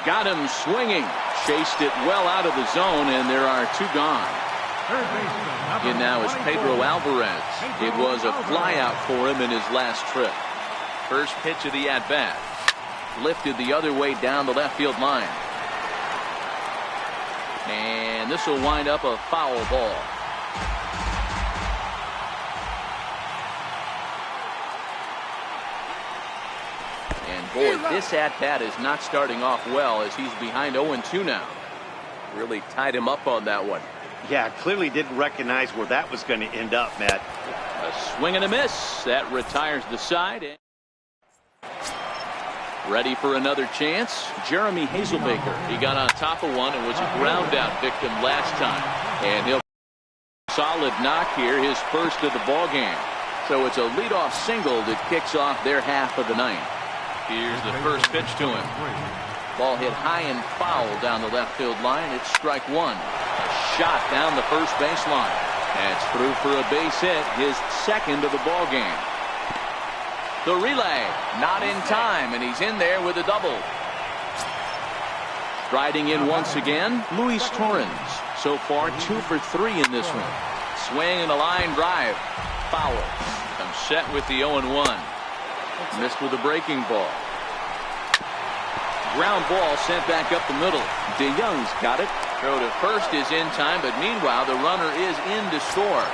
Got him swinging. Chased it well out of the zone, and there are two gone. In now is Pedro Alvarez. It was a flyout for him in his last trip. First pitch of the at-bat. Lifted the other way down the left field line. And this will wind up a foul ball. And boy, this at-bat is not starting off well as he's behind 0-2 now. Really tied him up on that one. Yeah, clearly didn't recognize where that was going to end up, Matt. A swing and a miss. That retires the side. Ready for another chance. Jeremy Hazelbaker. He got on top of one and was a ground out victim last time. And he'll solid knock here, his first of the ball game. So it's a leadoff single that kicks off their half of the ninth. Here's the first pitch to him. Ball hit high and foul down the left field line. It's strike one. A shot down the first baseline. That's through for a base hit, his second of the ball game. The relay, not in time, and he's in there with a double. Striding in once again, Luis Torrens. So far, 2 for 3 in this one. Swing and a line drive. Foul. Comes set with the 0-1. Missed with a breaking ball. Ground ball sent back up the middle. DeYoung's got it. Throw to first is in time, but meanwhile the runner is in to score.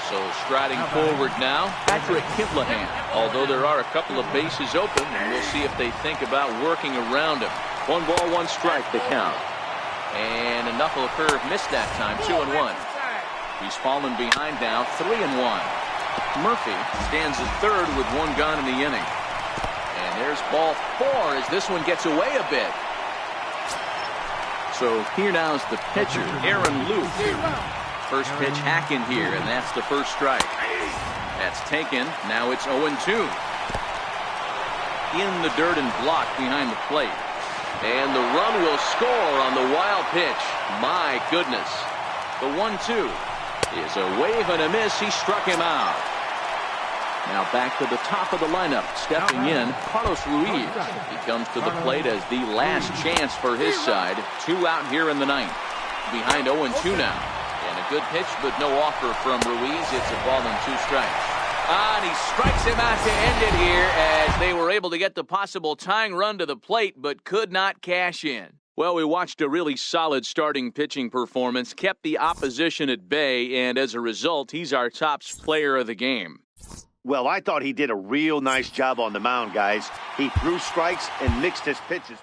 So striding forward now, Patrick Kivlahan. Although there are a couple of bases open, and we'll see if they think about working around him. 1 ball, 1 strike to count. And a knuckle curve missed that time, 2-1. He's fallen behind now, 3-1. Murphy stands at third with 1 gone in the inning. And there's ball 4 as this one gets away a bit. So here now is the pitcher, Aaron Luke. First pitch hacking here, and that's the first strike. That's taken. Now it's 0-2. In the dirt and blocked behind the plate. And the run will score on the wild pitch. My goodness. The 1-2 is a wave and a miss. He struck him out. Now back to the top of the lineup. Stepping in, Carlos Ruiz. He comes to the plate as the last chance for his side. 2 out here in the ninth. Behind 0-2 now. And a good pitch, but no offer from Ruiz. It's a ball and 2 strikes. And he strikes him out to end it here as they were able to get the possible tying run to the plate, but could not cash in. Well, we watched a really solid starting pitching performance, kept the opposition at bay, and as a result, he's our top player of the game. Well, I thought he did a real nice job on the mound, guys. He threw strikes and mixed his pitches.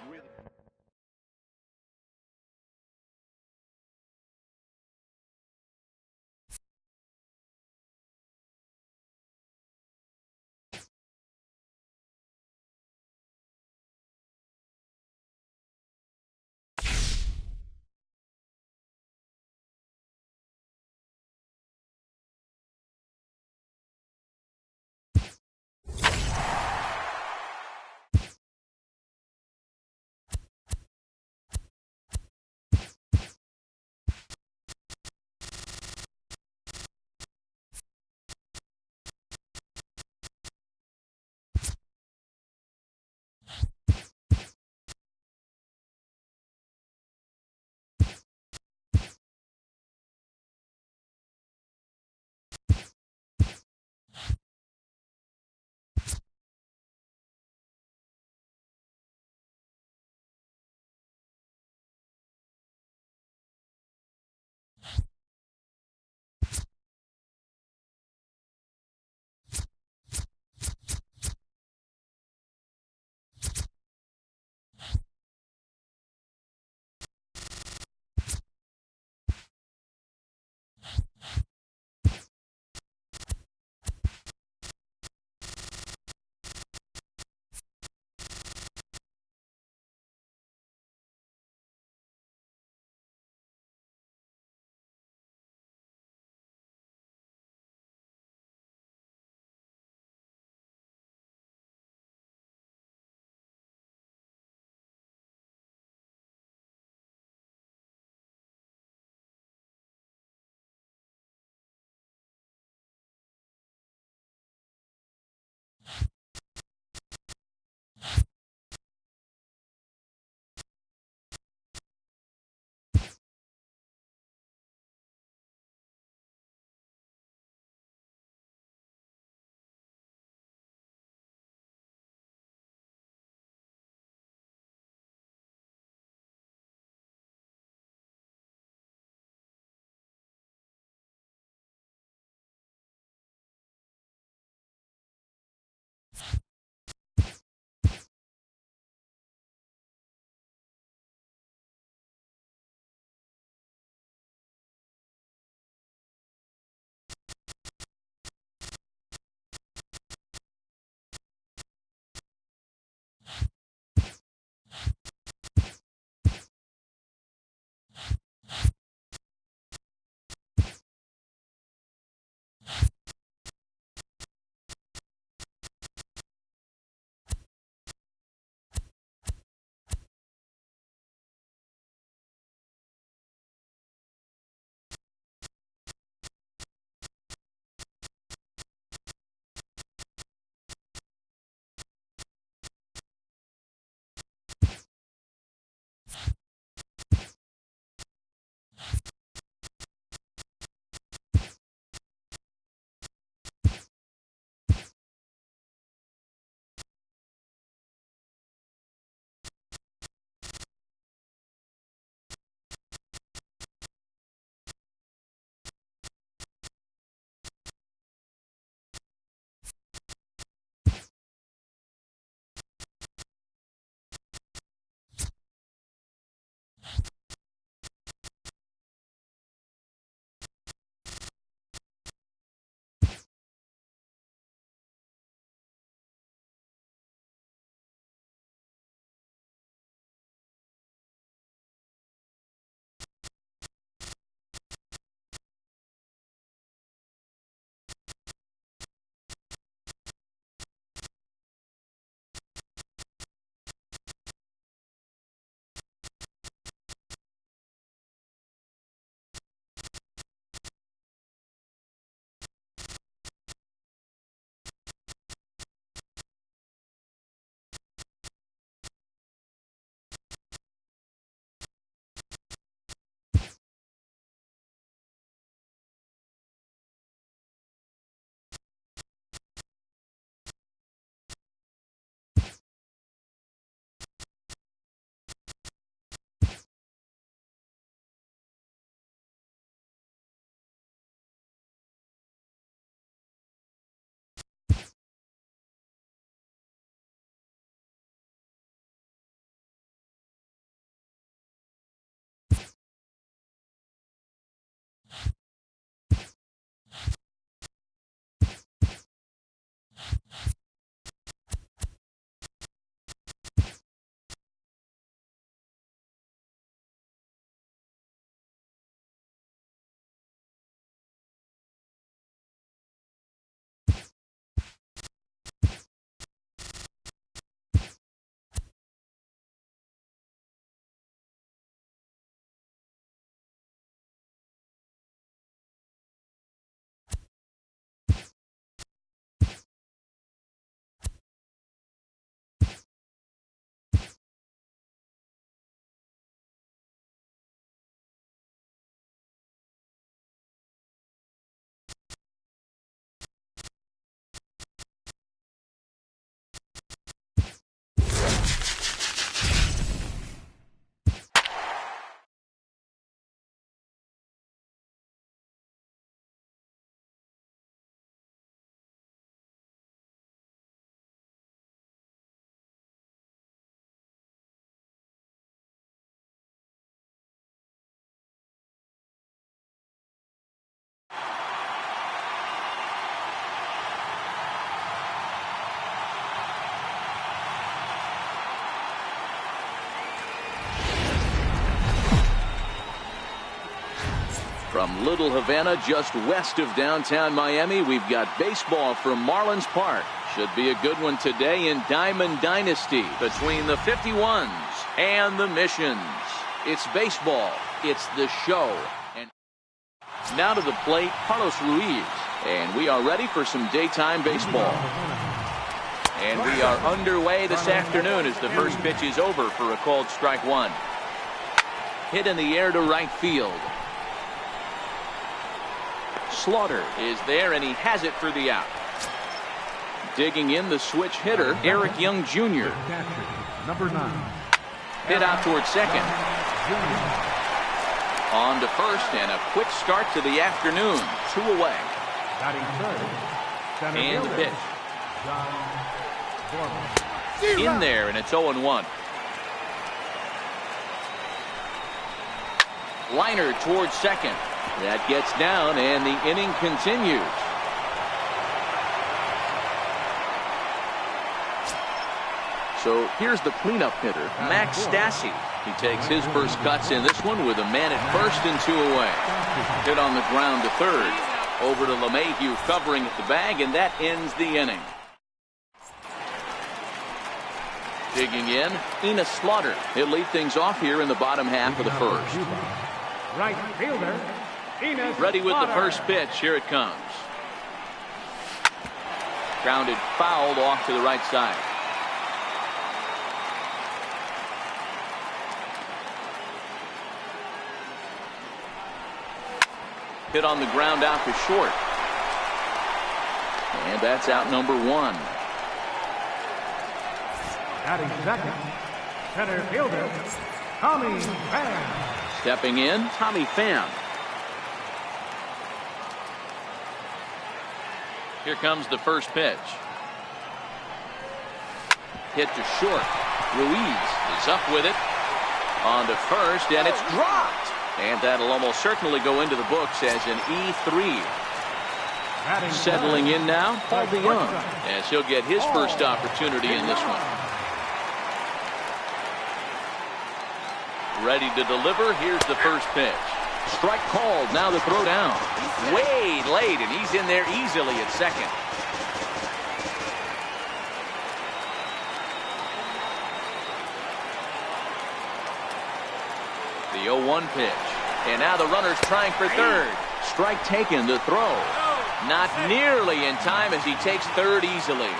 From Little Havana, just west of downtown Miami, we've got baseball from Marlins Park. Should be a good one today in Diamond Dynasty between the 51s and the Missions. It's baseball. It's the show. And now to the plate, Carlos Ruiz. And we are ready for some daytime baseball. And we are underway this afternoon as the first pitch is over for a called strike one. Hit in the air to right field. Slaughter is there, and he has it for the out. Digging in, the switch hitter, Eric Young Jr. Number 9. Hit out towards second. On to first, and a quick start to the afternoon. 2 away. And the pitch. In there, and it's 0-1. Liner towards second. That gets down, and the inning continues. So here's the cleanup hitter, Max Stassi. He takes his first cuts in this one with a man at first and 2 away. Hit on the ground to third. Over to LeMahieu covering at the bag, and that ends the inning. Digging in, Enos Slaughter. He'll lead things off here in the bottom half of the first. Right fielder. Ready with the first pitch. Here it comes. Grounded foul off to the right side. Hit on the ground out to short. And that's out number 1. Batting second, center fielder, Tommy Pham. Stepping in, Tommy Pham. Here comes the first pitch. Hit to short. Ruiz is up with it. On to first, and it's dropped. And that'll almost certainly go into the books as an E3. Settling in now, Paul DeYoung, as he'll get his first opportunity in this one. Ready to deliver. Here's the first pitch. Strike called. Now the throw down. Way late, and he's in there easily at second. The 0-1 pitch. And now the runner's trying for third. Strike taken. The throw. Not nearly in time as he takes third easily.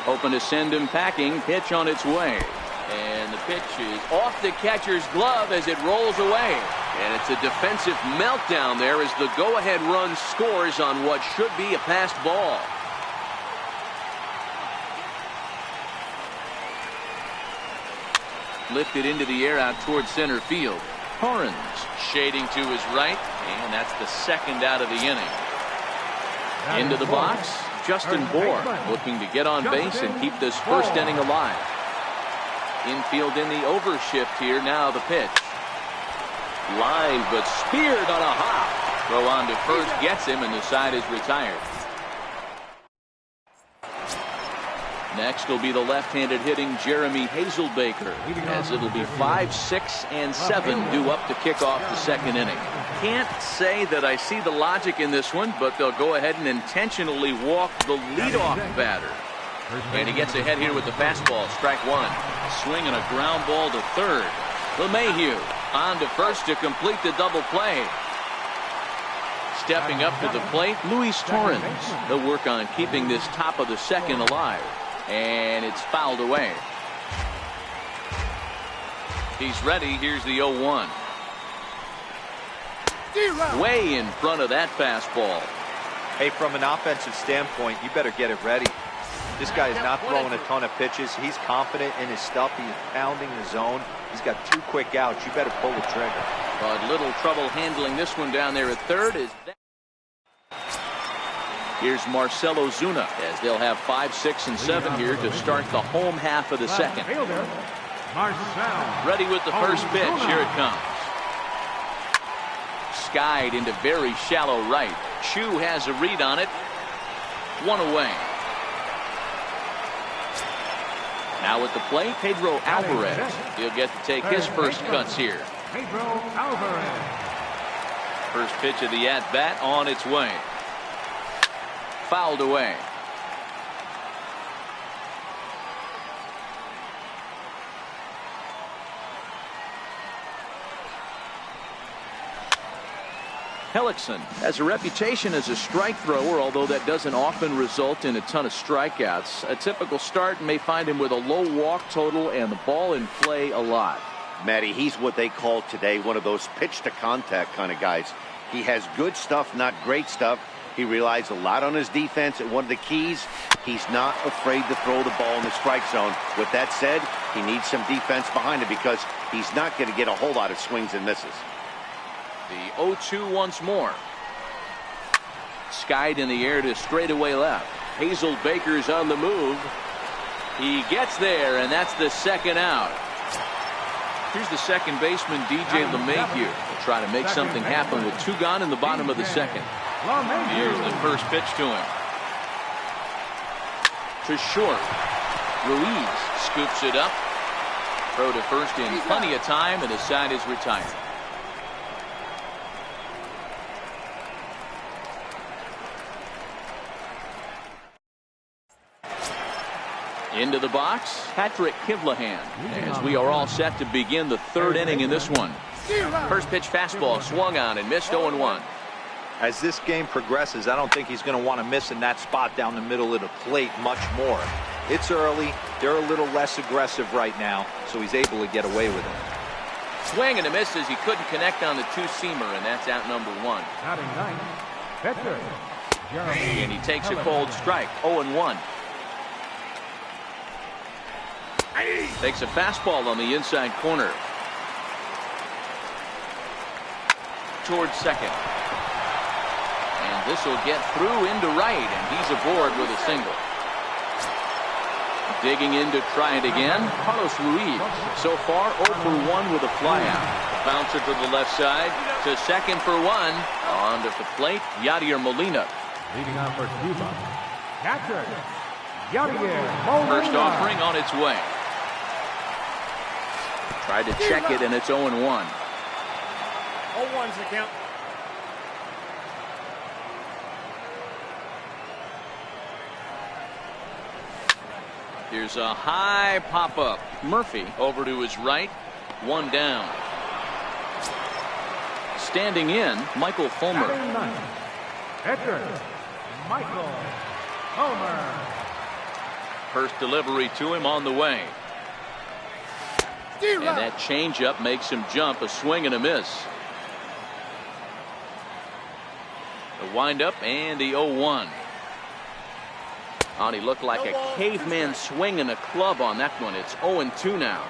Hoping to send him packing. Pitch on its way. And the pitch is off the catcher's glove as it rolls away. And it's a defensive meltdown there as the go-ahead run scores on what should be a passed ball. Lifted into the air out towards center field. Torrens shading to his right, and that's the second out of the inning. Into the box, Justin Bour looking to get on base and keep this first inning alive. Infield in the overshift here. Now the pitch. Line, but speared on a hop. Throw on to first gets him, and the side is retired. Next will be the left-handed hitting Jeremy Hazelbaker, as it'll be 5, 6, and 7 due up to kick off the second inning. Can't say that I see the logic in this one, but they'll go ahead and intentionally walk the leadoff batter. And he gets ahead here with the fastball. Strike 1. Swing and a ground ball to third. LeMahieu on to first to complete the double play. Stepping up to the plate, Luis Torrens. They'll work on keeping this top of the second alive. And it's fouled away. He's ready. Here's the 0-1. Way in front of that fastball. Hey, from an offensive standpoint, you better get it ready. This guy is not throwing a ton of pitches. He's confident in his stuff. He's pounding the zone. He's got 2 quick outs. You better pull the trigger. But little trouble handling this one down there at third. Here's Marcell Ozuna as they'll have 5, 6, and 7 here to start the home half of the second. Ready with the first pitch. Here it comes. Skied into very shallow right. Chu has a read on it. 1 away. Now at the plate, Pedro Alvarez. He'll get to take his first cuts here. Pedro Alvarez. First pitch of the at-bat on its way. Fouled away. Hellickson has a reputation as a strike thrower, although that doesn't often result in a ton of strikeouts. A typical start may find him with a low walk total and the ball in play a lot. Matty, he's what they call today one of those pitch to contact kind of guys. He has good stuff, not great stuff. He relies a lot on his defense, and one of the keys, he's not afraid to throw the ball in the strike zone. With that said, he needs some defense behind him because he's not going to get a whole lot of swings and misses. The 0-2 once more. Skied in the air to straightaway left. Hazel Baker's on the move. He gets there, and that's the second out. Here's the second baseman, DJ LeMahieu. Will try to make something happen with 2 gone in the bottom of the second. Here's the first pitch to him. To short. Ruiz scoops it up. Throw to first in plenty of time, and the side is retired. Into the box, Patrick Kivlahan, as we are all set to begin the third inning in this one. First pitch fastball swung on and missed 0-1. As this game progresses, I don't think he's going to want to miss in that spot down the middle of the plate much more. It's early. They're a little less aggressive right now, so he's able to get away with it. Swing and a miss as he couldn't connect on the two-seamer, and that's out number 1. Batting ninth, pitcher, Jeremy. And he takes a cold strike, 0-1. Takes a fastball on the inside corner. Towards second. And this will get through into right, and he's aboard with a single. Digging in to try it again, Carlos Ruiz. So far, 0 for 1 with a flyout. Bouncer to the left side, to second for 1. On to the plate, Yadier Molina. Leading off for Cuba, catcher, Yadier Molina. First offering on its way. Tried to check it, and it's 0-1. 0-1's the count. Here's a high pop-up. Murphy over to his right. 1 down. Standing in, Michael Fulmer. Batting ninth, pitcher, Michael Fulmer. First delivery to him on the way. And that changeup makes him jump. A swing and a miss. The windup and the 0-1. He looked like a caveman swinging a club on that one. It's 0-2 now.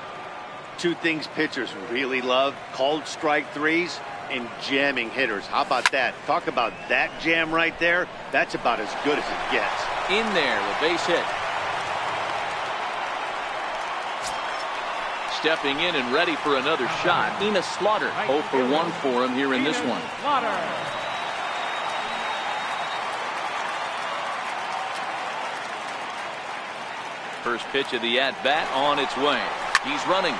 2 things pitchers really love: called strike threes and jamming hitters. How about that? Talk about that jam right there. That's about as good as it gets. In there, a base hit. Stepping in and ready for another shot, Enos Slaughter. 0 for 1 for him here in this one. First pitch of the at-bat on its way. He's running.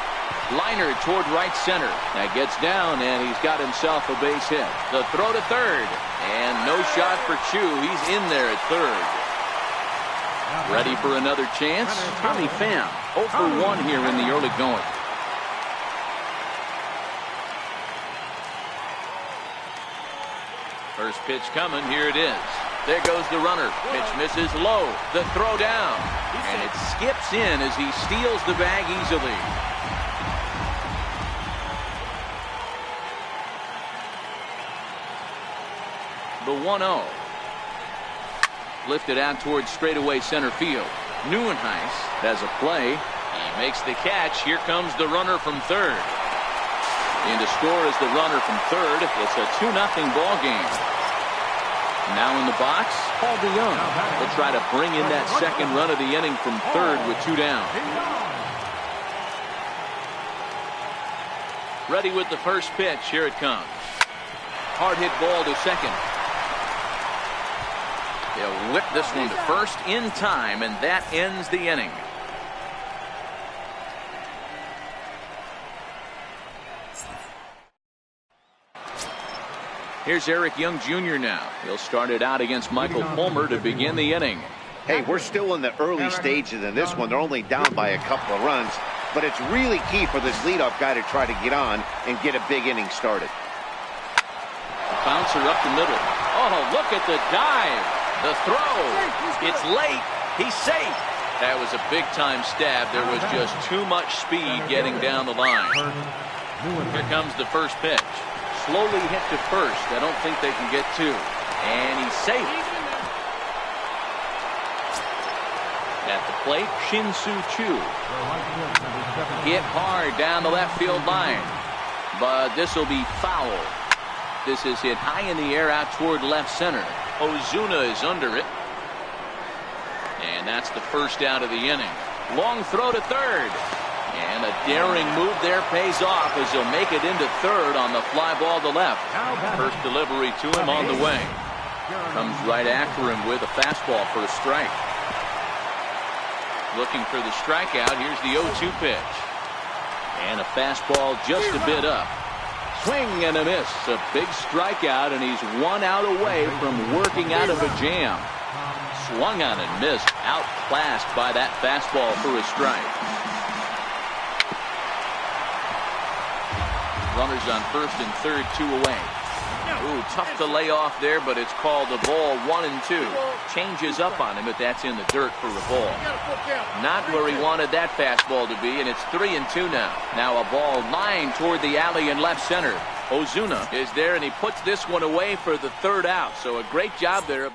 Liner toward right center. That gets down, and he's got himself a base hit. The throw to third. And no shot for Chu. He's in there at third. Ready for another chance? Tommy Pham. 0 for 1 here in the early going. First pitch coming. Here it is. There goes the runner. Pitch misses low. The throw down. And it skips in as he steals the bag easily. The 1-0. Lifted out towards straightaway center field. Neuenhuis has a play. He makes the catch. Here comes the runner from third. And to score is the runner from third. It's a 2-0 ball game. Now in the box, Paul DeYoung will try to bring in that second run of the inning from third with 2 down. Ready with the first pitch. Here it comes. Hard hit ball to second. They'll whip this one to first in time, and that ends the inning. Here's Eric Young Jr. now. He'll start it out against Michael Fulmer to begin the inning. Hey, we're still in the early stages in this one. They're only down by a couple of runs, but it's really key for this leadoff guy to try to get on and get a big inning started. Bouncer up the middle. Oh, look at the dive. The throw. It's late. He's safe. That was a big-time stab. There was just too much speed getting down the line. Here comes the first pitch. Slowly hit to first. I don't think they can get two. And he's safe. At the plate, Shin-Soo Choo. Hit hard down the left field line. But this will be foul. This is hit high in the air out toward left center. Ozuna is under it. And that's the first out of the inning. Long throw to third. And a daring move there pays off as he'll make it into third on the fly ball to left. First delivery to him on the way. Comes right after him with a fastball for a strike. Looking for the strikeout. Here's the 0-2 pitch. And a fastball just a bit up. Swing and a miss. A big strikeout, and he's 1 out away from working out of a jam. Swung on and missed. Outclassed by that fastball for a strike. Runners on first and third, 2 away. Ooh, tough to lay off there, but it's called a ball. 1-2. Changes up on him, but that's in the dirt for a ball. Not where he wanted that fastball to be, and it's 3-2 now. Now a ball lined toward the alley in left center. Ozuna is there, and he puts this one away for the third out. So a great job there.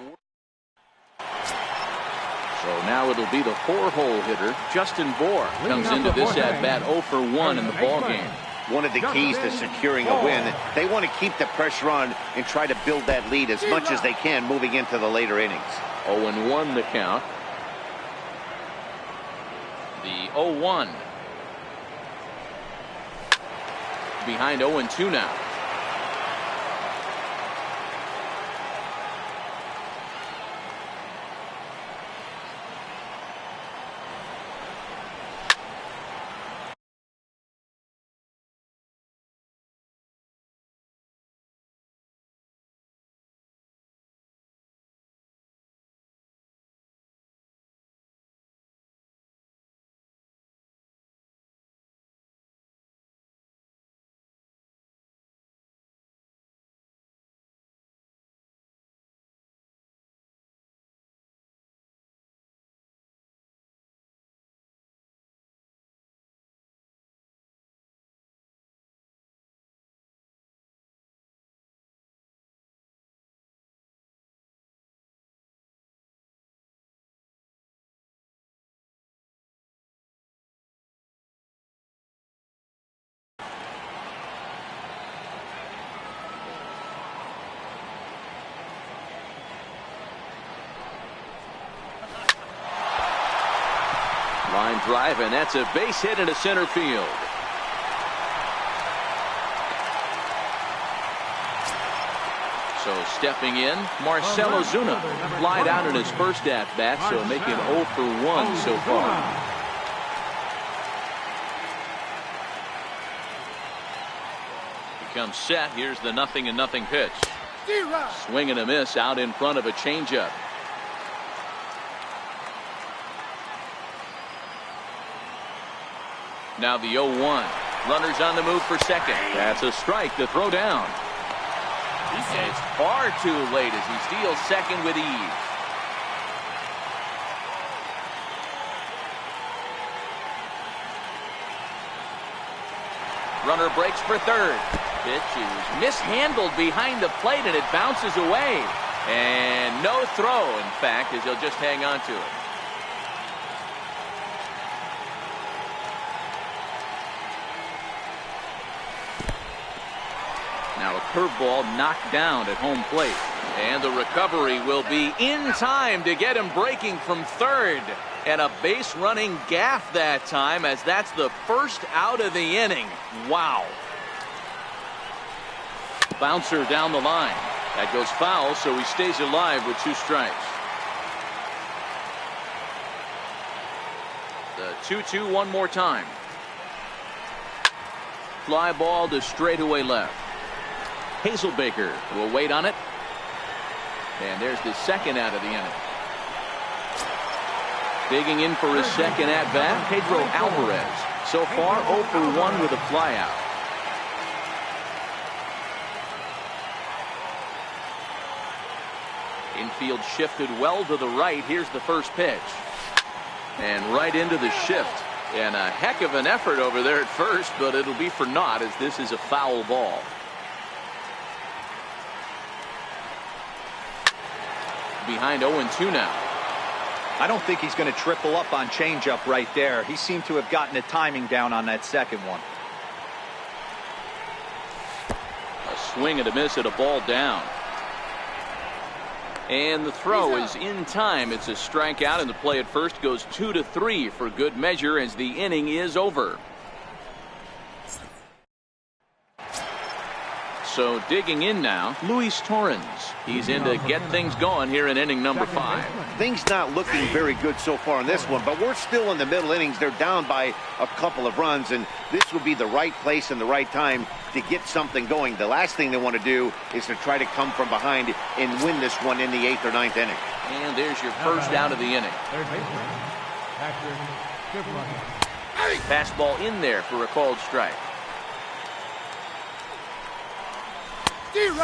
So now it'll be the 4-hole hitter, Justin Bour, comes into this at-bat 0 for 1 in the ballgame. One of the keys to securing a win, they want to keep the pressure on and try to build that lead as much as they can moving into the later innings. 0-1 the count. The 0-1. Behind 0-2 now. Line drive, and that's a base hit into center field. So stepping in, Marcell Ozuna. Flied out in his first at-bat, so making 0 for 1 so far. He comes set. Here's the 0-0 pitch. Swing and a miss out in front of a changeup. Now the 0-1. Runners on the move for second. That's a strike to throw down. And it's far too late as he steals second with ease. Runner breaks for third. Pitch is mishandled behind the plate, and it bounces away. And no throw, in fact, as he'll just hang on to it. Now a curveball knocked down at home plate. And the recovery will be in time to get him breaking from third. And a base running gaff that time, as that's the first out of the inning. Wow. Bouncer down the line. That goes foul, so he stays alive with 2 strikes. The 2-2 one more time. Fly ball to straightaway left. Hazelbaker will wait on it. And there's the second out of the inning. Digging in for his second at-bat, Pedro Alvarez. So far, 0 for 1 with a flyout. Infield shifted well to the right. Here's the first pitch. And right into the shift. And a heck of an effort over there at first, but it'll be for naught as this is a foul ball. Behind 0-2 now. I don't think he's going to triple up on changeup right there. He seemed to have gotten the timing down on that second one. A swing and a miss at a ball down. And the throw is in time. It's a strikeout, and the play at first goes 2-3 for good measure as the inning is over. So digging in now, Luis Torrens. He's in to get things going here in inning number 5. Things not looking very good so far in this one, but we're still in the middle innings. They're down by a couple of runs, and this would be the right place and the right time to get something going. The last thing they want to do is to try to come from behind and win this one in the 8th or 9th inning. And there's your first out of the inning. Fastball in there for a called strike.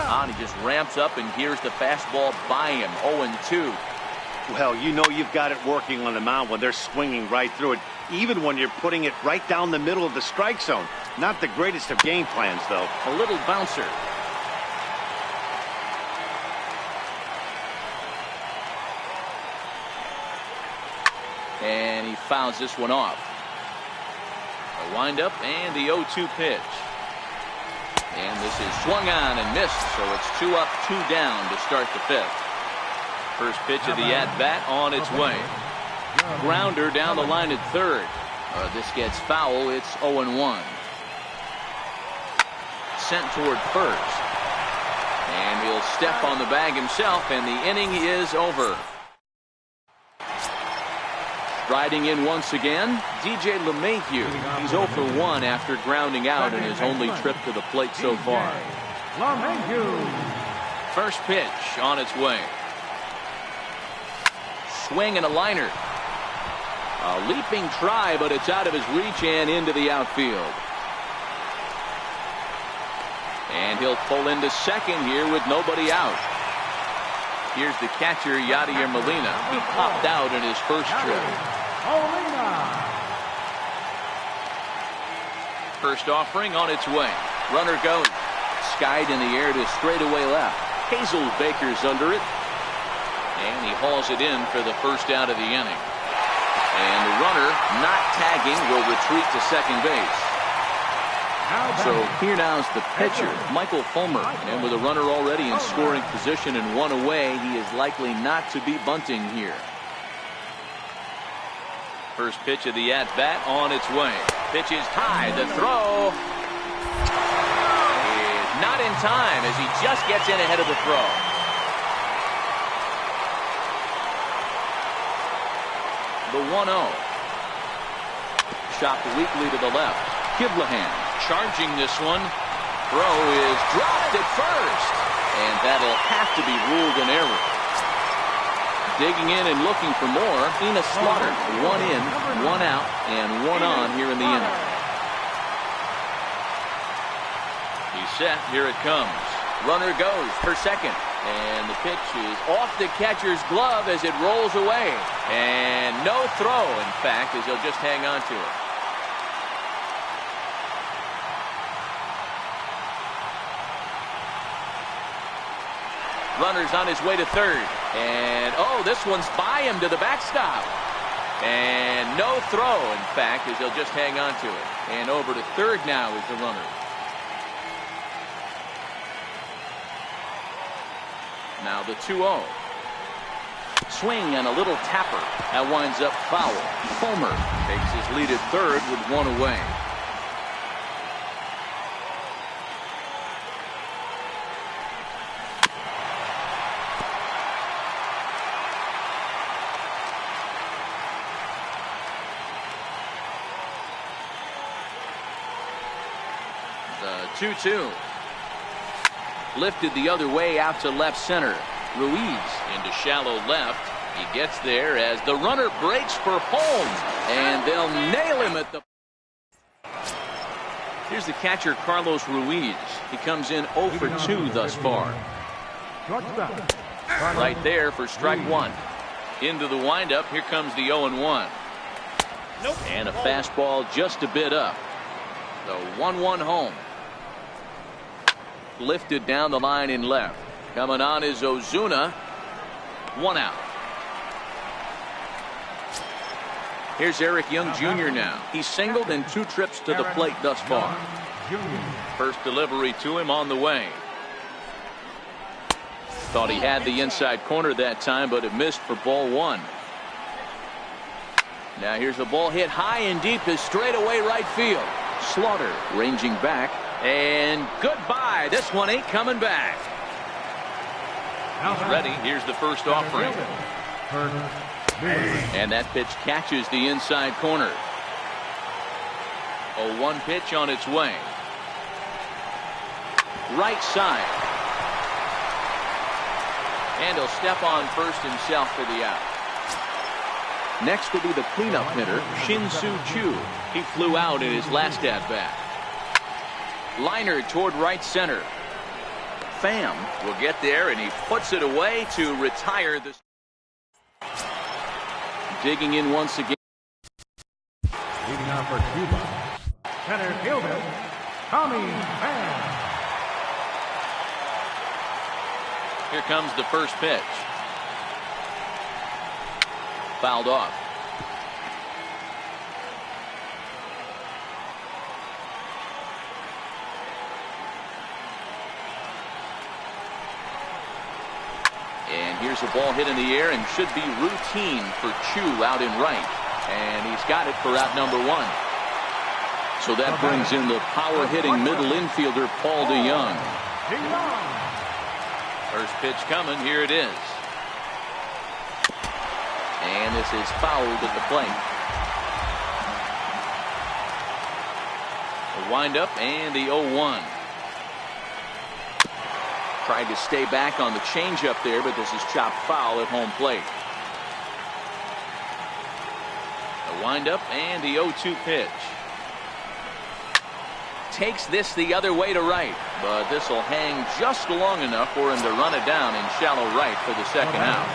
On, he just ramps up, and here's the fastball by him. 0-2. Well, you know you've got it working on the mound when they're swinging right through it, even when you're putting it right down the middle of the strike zone. Not the greatest of game plans, though. A little bouncer. And he fouls this one off. A windup and the 0-2 pitch. And this is swung on and missed, so it's 2 up, 2 down to start the 5th. First pitch of the at-bat on its way. Grounder down the line at third. This gets foul. It's 0-1. Sent toward first. And he'll step on the bag himself, and the inning is over. Riding in once again, DJ LeMahieu. He's 0 for 1 after grounding out in his only trip to the plate so far. First pitch on its way. Swing and a liner. A leaping try, but it's out of his reach and into the outfield. And he'll pull into second here with nobody out. Here's the catcher, Yadier Molina. He popped out in his first trip. First offering on its way. Runner goes. Skied in the air to straightaway left. Hazelbaker's under it. And he hauls it in for the first out of the inning. And the runner, not tagging, will retreat to second base. So here now is the pitcher, Michael Fulmer. And with a runner already in scoring position and 1 away, he is likely not to be bunting here. First pitch of the at-bat on its way. Pitch is high. The throw is not in time as he just gets in ahead of the throw. The 1-0. Chopped weakly to the left. Kiblahan charging this one. Throw is dropped at first. And that'll have to be ruled an error. Digging in and looking for more, Enos Slaughter. 1 in, 1 out, and 1 on here in the inning. He's set. Here it comes. Runner goes for second. And the pitch is off the catcher's glove as it rolls away. And no throw, in fact, as he'll just hang on to it. Runner's on his way to third. And, oh, this one's by him to the backstop. And no throw, in fact, as he'll just hang on to it. And over to third now is the runner. Now the 2-0. Swing and a little tapper. That winds up foul. Fulmer takes his lead at third with 1 away. The 2-2. Lifted the other way out to left center. Ruiz into shallow left. He gets there as the runner breaks for home, and they'll nail him at the. Here's the catcher, Carlos Ruiz. He comes in 0 for 2 thus far. Right there for strike one. Into the windup. Here comes the 0-1. And a fastball just a bit up. The 1-1 home. Lifted down the line in left. Coming on is Ozuna. 1 out. Here's Eric Young Jr. now. He's singled in 2 trips to the plate thus far. First delivery to him on the way. Thought he had the inside corner that time, but it missed for ball 1. Now here's a ball hit high and deep to straightaway right field. Slaughter ranging back, and goodbye. This one ain't coming back. He's ready. Here's the first offering. And that pitch catches the inside corner. 0-1 pitch on its way. Right side. And he'll step on first himself for the out. Next will be the cleanup hitter, Shin-Soo Choo. He flew out in his last at-bat. Liner toward right center. Pham will get there, and he puts it away to retire the. Digging in once again. Leading off for Cuba, center fielder, Tommy Pham. Here comes the first pitch. Fouled off. And here's a ball hit in the air and should be routine for Choo out in right. And he's got it for out number 1. So that brings in the power hitting middle infielder Paul DeYoung. First pitch coming. Here it is. And this is fouled at the plate. The windup and the 0-1. Tried to stay back on the changeup there, but this is chopped foul at home plate. The windup and the 0-2 pitch. Takes this the other way to right, but this will hang just long enough for him to run it down in shallow right for the second out.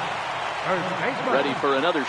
Ready for another.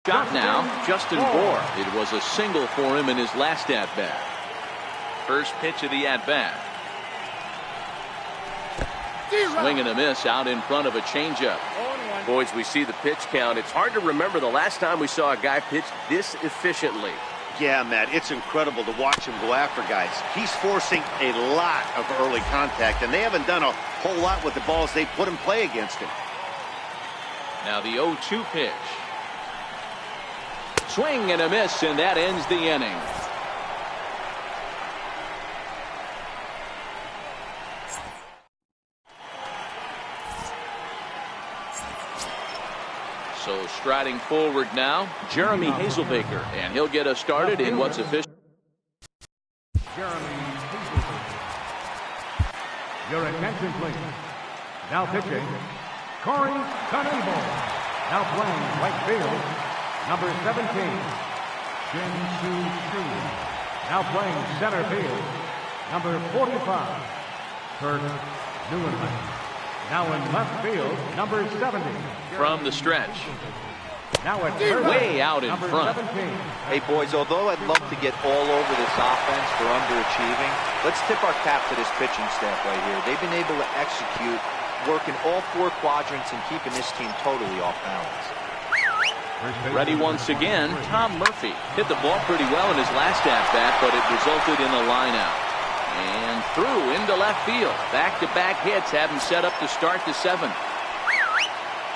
Shot now, Justin Bour. It was a single for him in his last at-bat. First pitch of the at-bat. Swing and a miss out in front of a changeup. Boys, we see the pitch count. It's hard to remember the last time we saw a guy pitch this efficiently. Yeah, Matt, it's incredible to watch him go after guys. He's forcing a lot of early contact, and they haven't done a whole lot with the balls they put in play against him. Now the 0-2 pitch. Swing and a miss, and that ends the inning. So striding forward now, Jeremy Hazelbaker, and he'll get us started in what's official. Jeremy Hazelbaker. Your attention, please. Now pitching, Corey Cunningham. Now playing right field, number 17, Shin-Soo Choo. Now playing center field, number 45, Kurt Newman. Now in left field, number 70. From the stretch. Now at third Way base, out in number front. 17. Hey, boys, although I'd love to get all over this offense for underachieving, let's tip our cap to this pitching staff right here. They've been able to execute, working all 4 quadrants and keeping this team totally off balance. Ready once again, Tom Murphy. Hit the ball pretty well in his last at-bat, but it resulted in a line-out. And through into left field. Back-to-back hits have him set up to start the 7th.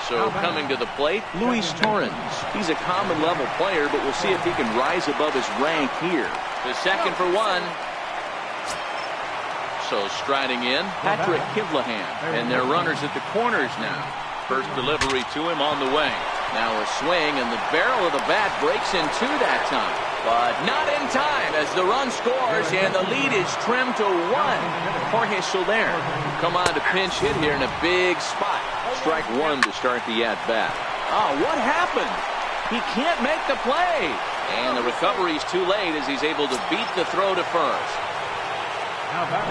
So coming to the plate, Luis Torrens. He's a common level player, but we'll see if he can rise above his rank here. The second for 1. So striding in, Patrick Kivlahan. And their runners at the corners now. First delivery to him on the way. Now a swing, and the barrel of the bat breaks in 2 that time. But not in time as the run scores, and the lead is trimmed to 1. Jorge Soler come on to pinch hit here in a big spot. Strike 1 to start the at-bat. Oh, what happened? He can't make the play. And the recovery's too late as he's able to beat the throw to first.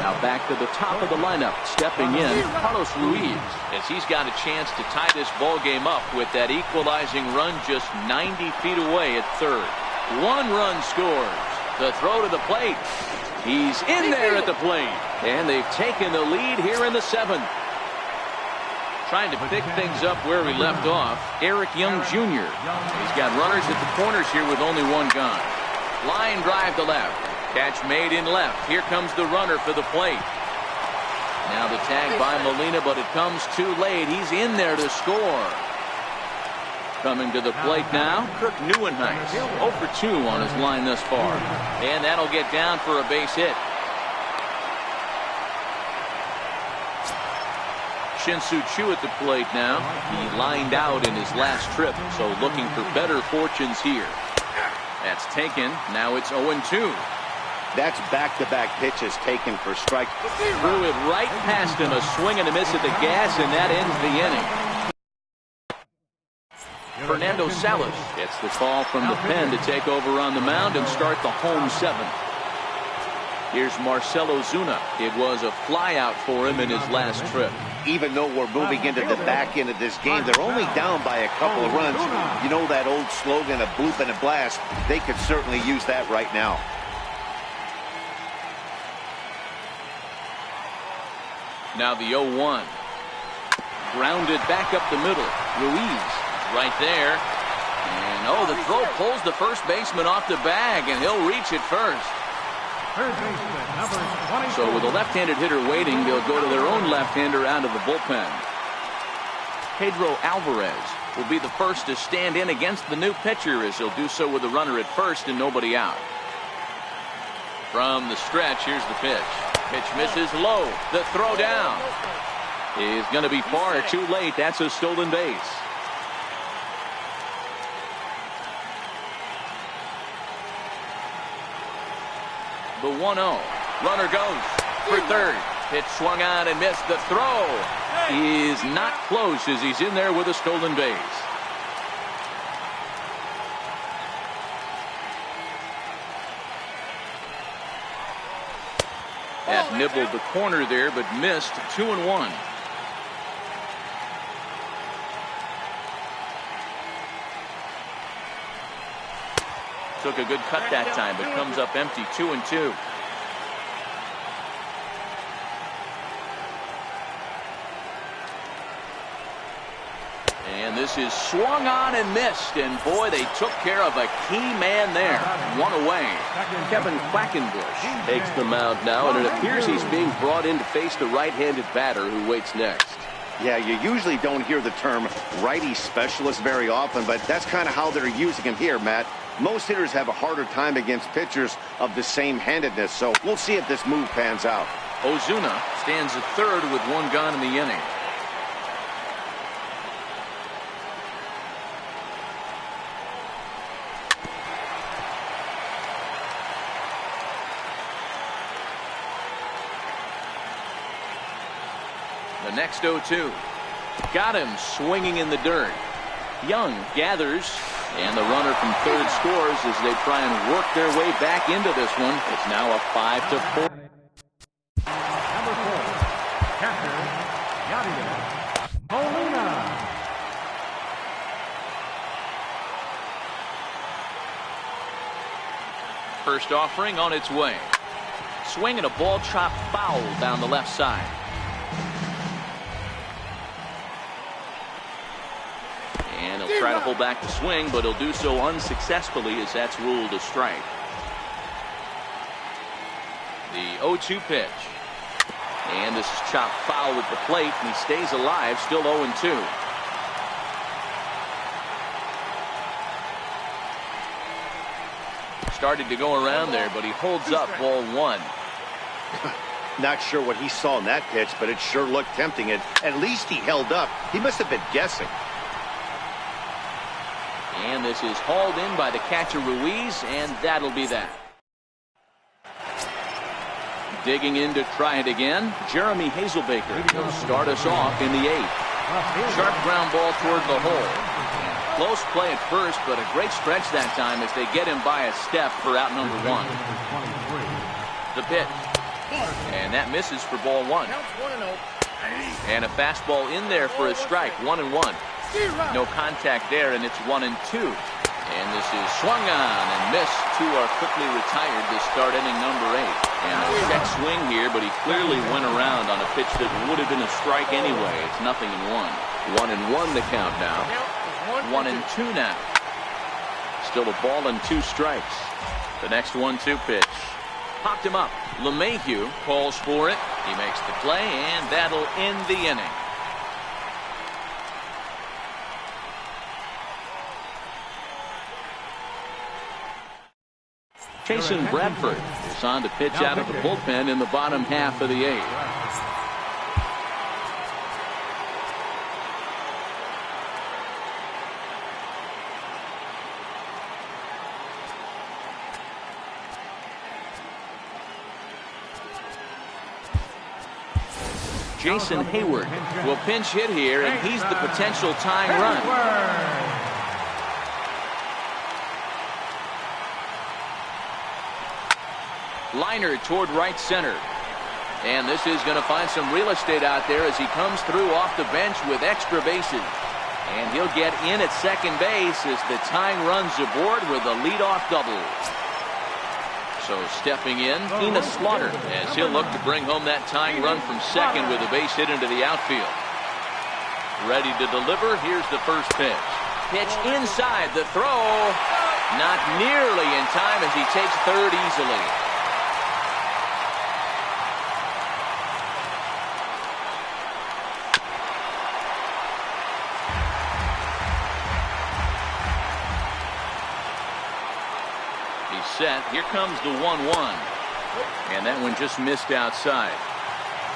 Now back to the top of the lineup, stepping in, Carlos Ruiz, as he's got a chance to tie this ball game up with that equalizing run just 90 feet away at third. 1 run scores. The throw to the plate. He's in there at the plate. And they've taken the lead here in the 7th. Trying to pick things up where we left off, Eric Young Jr. He's got runners at the corners here with only 1 gone. Line drive to left. Catch made in left. Here comes the runner for the plate. Now the tag by Molina, but it comes too late. He's in there to score. Coming to the plate now, Kirk Neuenhuis. 0 for 2 on his line thus far. And that'll get down for a base hit. Shin-Soo Choo at the plate now. He lined out in his last trip, so looking for better fortunes here. That's taken. Now it's 0-2. That's back-to-back pitches taken for strike. Threw it right past him. A swing and a miss at the gas, and that ends the inning. Fernando Salas gets the call from the pen to take over on the mound and start the home 7th. Here's Marcell Ozuna. It was a flyout for him in his last trip. Even though we're moving into the back end of this game, they're only down by a couple of runs. You know that old slogan, a bloop and a blast? They could certainly use that right now. Now the 0-1. Grounded back up the middle. Ruiz right there. And oh, the throw pulls the first baseman off the bag, and he'll reach it first. Third baseman, number 24. So with a left-handed hitter waiting, they'll go to their own left-hander out of the bullpen. Pedro Alvarez will be the first to stand in against the new pitcher, as he'll do so with a runner at first and nobody out. From the stretch, here's the pitch. Pitch misses low. The throw down is going to be far too late. That's a stolen base. The 1-0. Runner goes for third. Pitch swung on and missed. The throw is not close as he's in there with a stolen base. That nibbled the corner there, but missed. 2-1. Took a good cut that time, but comes up empty. 2-2. And this is swung on and missed. And boy, they took care of a key man there. 1 away. Kevin Quackenbush takes the mound now, and it appears he's being brought in to face the right-handed batter who waits next. Yeah, you usually don't hear the term righty specialist very often, but that's kind of how they're using him here, Matt. Most hitters have a harder time against pitchers of the same handedness, so we'll see if this move pans out. Ozuna stands at third with 1 gone in the inning. The next 0-2. Got him swinging in the dirt. Young gathers, and the runner from third scores as they try and work their way back into this one. It's now a 5-4. Number 4, catcher, Yadier Molina. First offering on its way. Swing and a ball chopped foul down the left side. And he'll try to hold back the swing, but he'll do so unsuccessfully as that's ruled a strike. The 0-2 pitch. And this is chopped foul with the plate, and he stays alive, still 0-2. Started to go around there, but he holds up ball 1. Not sure what he saw in that pitch, but it sure looked tempting. And at least he held up. He must have been guessing. And this is hauled in by the catcher Ruiz, and that'll be that. Digging in to try it again, Jeremy Hazelbaker. He'll start us off in the 8th. Sharp ground ball toward the hole. Close play at first, but a great stretch that time as they get him by a step for out number 1. The pitch. And that misses for ball 1. And a fastball in there for a strike, 1-1. No contact there, and it's 1-2. And this is swung on and missed. 2 are quickly retired to start inning number 8. And a check swing here, but he clearly went around on a pitch that would have been a strike anyway. It's 0-1. 1-1 the count now. 1-2 now. Still a ball and 2 strikes. The next 1-2 pitch. Popped him up. LeMahieu calls for it. He makes the play, and that'll end the inning. Jason Bradford is on to pitch out of the bullpen in the bottom half of the 8th. Jason Hayward will pinch hit here, and he's the potential tying run. Liner toward right center. And this is going to find some real estate out there as he comes through off the bench with extra bases. And he'll get in at second base as the tying runs aboard with a leadoff double. So stepping in, Enos Slaughter, as he'll look to bring home that tying run from second with a base hit into the outfield. Ready to deliver. Here's the first pitch. Pitch inside. The throw not nearly in time as he takes third easily. Set. Here comes the 1-1. And that one just missed outside.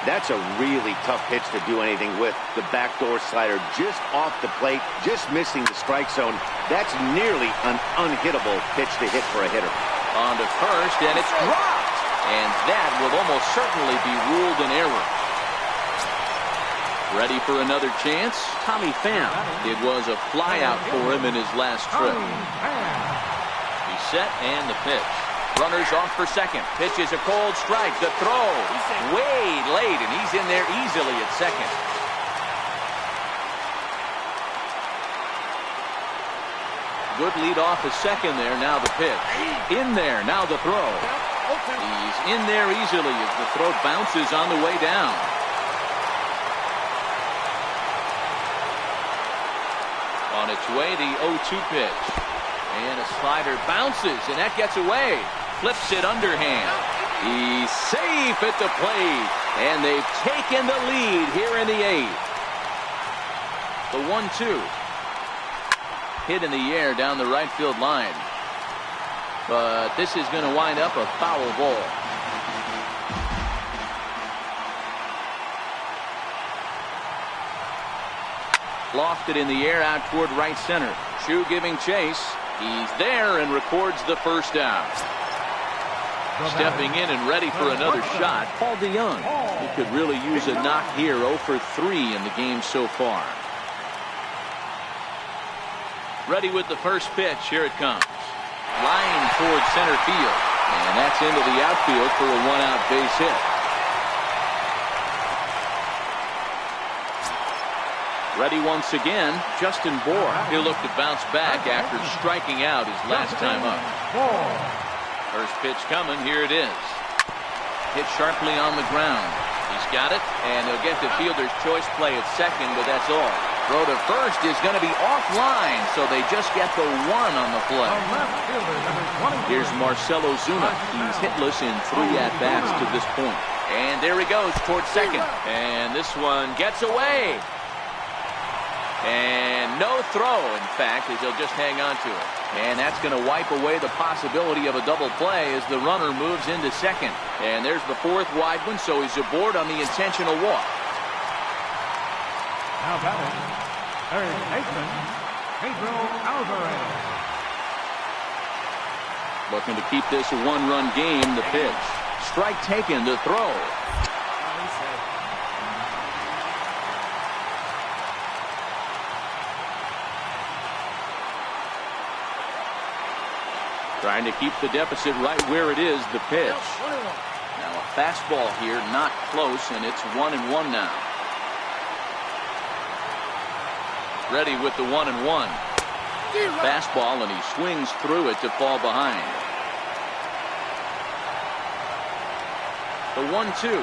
That's a really tough pitch to do anything with. The backdoor slider just off the plate, just missing the strike zone. That's nearly an unhittable pitch to hit for a hitter. On to first, and it's dropped. And that will almost certainly be ruled an error. Ready for another chance? Tommy Pham. It was a fly out for him in his last trip. Set and the pitch. Runners off for second. Pitch is a cold strike. The throw way late, and he's in there easily at second. Good lead off at second there. Now the pitch. In there. Now the throw. He's in there easily as the throw bounces on the way down. On its way, the 0-2 pitch. And a slider bounces, and that gets away. Flips it underhand. He's safe at the plate, and they've taken the lead here in the 8th. The 1-2. Hit in the air down the right field line. But this is going to wind up a foul ball. Lofted in the air out toward right center. Chu giving chase. He's there and records the first out. Stepping in and ready for another shot, Paul DeYoung. He could really use a knock here. 0 for 3 in the game so far. Ready with the first pitch. Here it comes. Line toward center field. And that's into the outfield for a 1-out base hit. Ready once again, Justin Bour. He'll look to bounce back after striking out his last time up. First pitch coming. Here it is. Hit sharply on the ground. He's got it, and he'll get the fielder's choice play at second, but that's all. Throw to first is going to be offline, so they just get the one on the play. Here's Marcelo Zuna. He's hitless in 3 at-bats to this point. And there he goes towards second. And this one gets away. And no throw, in fact, as he'll just hang on to it. And that's going to wipe away the possibility of a double play as the runner moves into second. And there's the 4th wide one, so he's aboard on the intentional walk. Now batting, third baseman, Pedro Alvarez. Looking to keep this a 1-run game. The pitch. Strike taken to throw. Trying to keep the deficit right where it is. The pitch. Now a fastball here, not close, and it's 1-1 now. Ready with the 1-1. Fastball, and he swings through it to fall behind. The 1-2.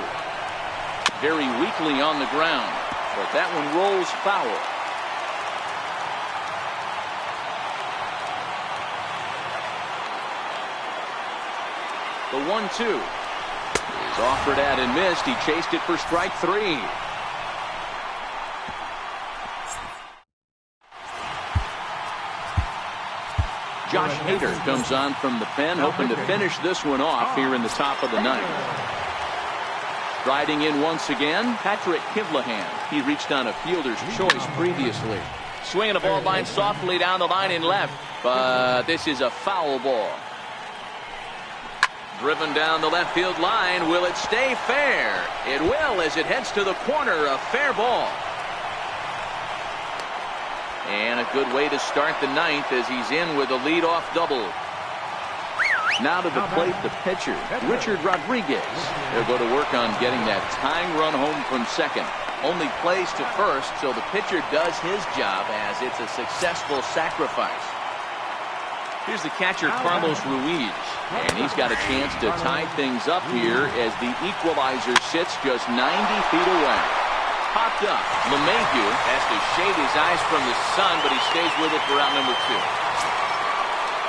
Very weakly on the ground, but that one rolls foul. The 1-2 is offered at and missed. He chased it for strike 3. Josh Hader comes on from the pen, hoping to finish this one off here in the top of the 9th. Riding in once again, Patrick Kivlahan. He reached on a fielder's choice previously. Swinging a ball line softly down the line in left, but this is a foul ball. Driven down the left field line. Will it stay fair? It will, as it heads to the corner. A fair ball. And a good way to start the 9th as he's in with a leadoff double. Now to the plate, the pitcher, Richard Rodriguez. He'll go to work on getting that tying run home from second. Only plays to first, so the pitcher does his job as it's a successful sacrifice. Here's the catcher, Carlos Ruiz, and he's got a chance to tie things up here as the equalizer sits just 90 feet away. Popped up. LeMahieu has to shade his eyes from the sun, but he stays with it for out number 2.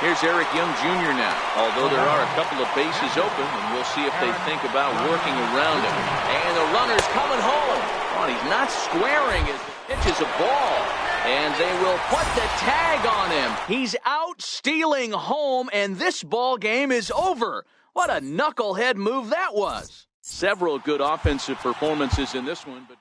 Here's Eric Young Jr. now, although there are a couple of bases open, and we'll see if they think about working around him. And the runner's coming home. Oh, he's not squaring as the pitch is a ball. And they will put the tag on him. He's out stealing home, and this ball game is over. What a knucklehead move that was. Several good offensive performances in this one, but